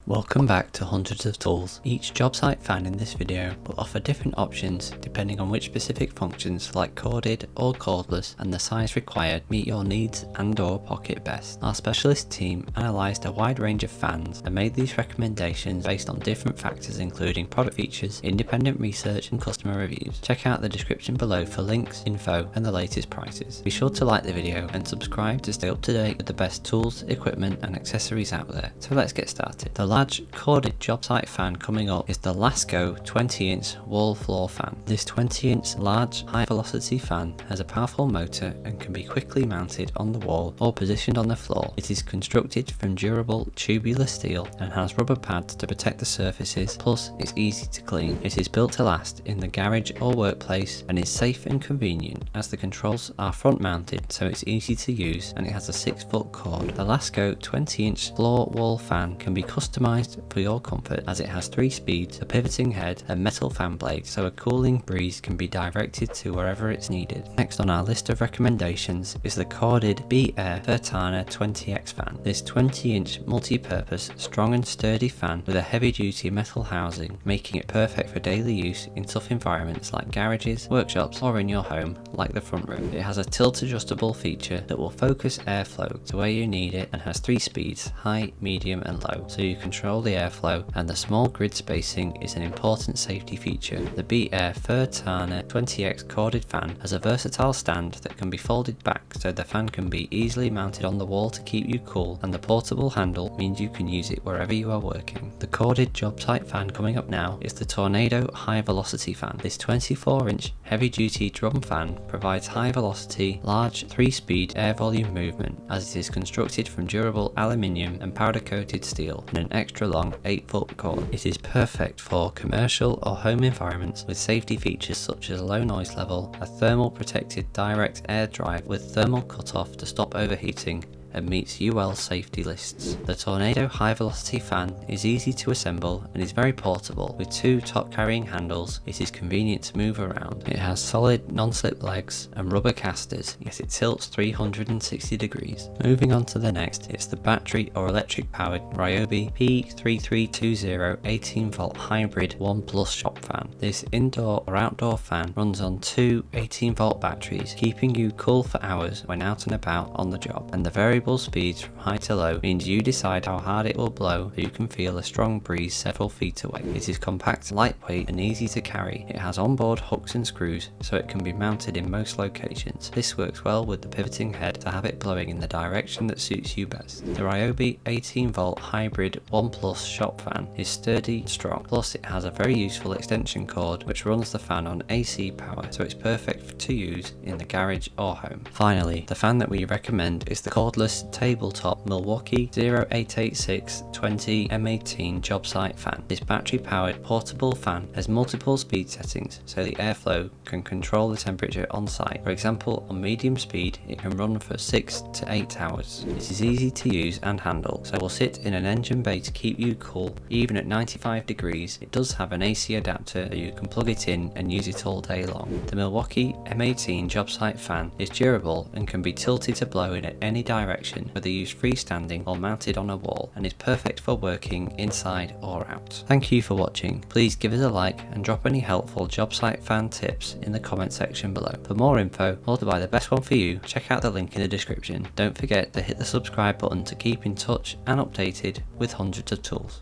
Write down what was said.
Welcome back to Hundreds of Tools. Each job site fan in this video will offer different options depending on which specific functions like corded or cordless and the size required meet your needs and or pocket best. Our specialist team analysed a wide range of fans and made these recommendations based on different factors including product features, independent research and customer reviews. Check out the description below for links, info and the latest prices. Be sure to like the video and subscribe to stay up to date with the best tools, equipment and accessories out there. So let's get started. The large corded job site fan coming up is the Lasko 20-inch wall floor fan. This 20-inch large high velocity fan has a powerful motor and can be quickly mounted on the wall or positioned on the floor. It is constructed from durable tubular steel and has rubber pads to protect the surfaces, plus it's easy to clean. It is built to last in the garage or workplace and is safe and convenient as the controls are front mounted so it's easy to use and it has a 6-foot cord. The Lasko 20-inch floor wall fan can be customized for your comfort as it has 3 speeds, a pivoting head and metal fan blade so a cooling breeze can be directed to wherever it's needed. Next on our list of recommendations is the corded B-Air Firtana-20X Fan. This 20-inch multi-purpose strong and sturdy fan with a heavy duty metal housing, making it perfect for daily use in tough environments like garages, workshops or in your home like the front room. It has a tilt adjustable feature that will focus airflow to where you need it and has 3 speeds, high, medium and low, so you control the airflow, and the small grid spacing is an important safety feature. The B-Air Firtana-20X corded fan has a versatile stand that can be folded back so the fan can be easily mounted on the wall to keep you cool, and the portable handle means you can use it wherever you are working. The corded job site fan coming up now is the Tornado high velocity fan. This 24-inch heavy duty drum fan provides high velocity, large 3-speed air volume movement as it is constructed from durable aluminium and powder coated steel and an extra long 8-foot cord. It is perfect for commercial or home environments with safety features such as low noise level, a thermal protected direct air drive with thermal cutoff to stop overheating, and meets UL safety lists. The Tornado high velocity fan is easy to assemble and is very portable. With 2 top carrying handles, it is convenient to move around. It has solid non-slip legs and rubber casters, yet it tilts 360 degrees. Moving on to the next, it's the battery or electric powered Ryobi P3320 18-volt hybrid 1+ shop fan. This indoor or outdoor fan runs on 2 18-volt batteries, keeping you cool for hours when out and about on the job, and the variable speeds from high to low means you decide how hard it will blow so you can feel a strong breeze several feet away. It is compact, lightweight and easy to carry. It has onboard hooks and screws so it can be mounted in most locations. This works well with the pivoting head to have it blowing in the direction that suits you best. The Ryobi 18-volt hybrid 1+ shop fan is sturdy and strong, plus it has a very useful extension cord which runs the fan on AC power so it's perfect to use in the garage or home. Finally, the fan that we recommend is the cordless tabletop Milwaukee 0886 20 M18 Jobsite Fan. This battery powered portable fan has multiple speed settings so the airflow can control the temperature on site. For example, on medium speed it can run for 6 to 8 hours. It is easy to use and handle, so will sit in an engine bay to keep you cool even at 95 degrees. It does have an AC adapter so you can plug it in and use it all day long. The Milwaukee M18 Jobsite Fan is durable and can be tilted to blow in at any direction, whether used freestanding or mounted on a wall, and is perfect for working inside or out. Thank you for watching. Please give us a like and drop any helpful job site fan tips in the comment section below. For more info or to buy the best one for you, check out the link in the description. Don't forget to hit the subscribe button to keep in touch and updated with hundreds of tools.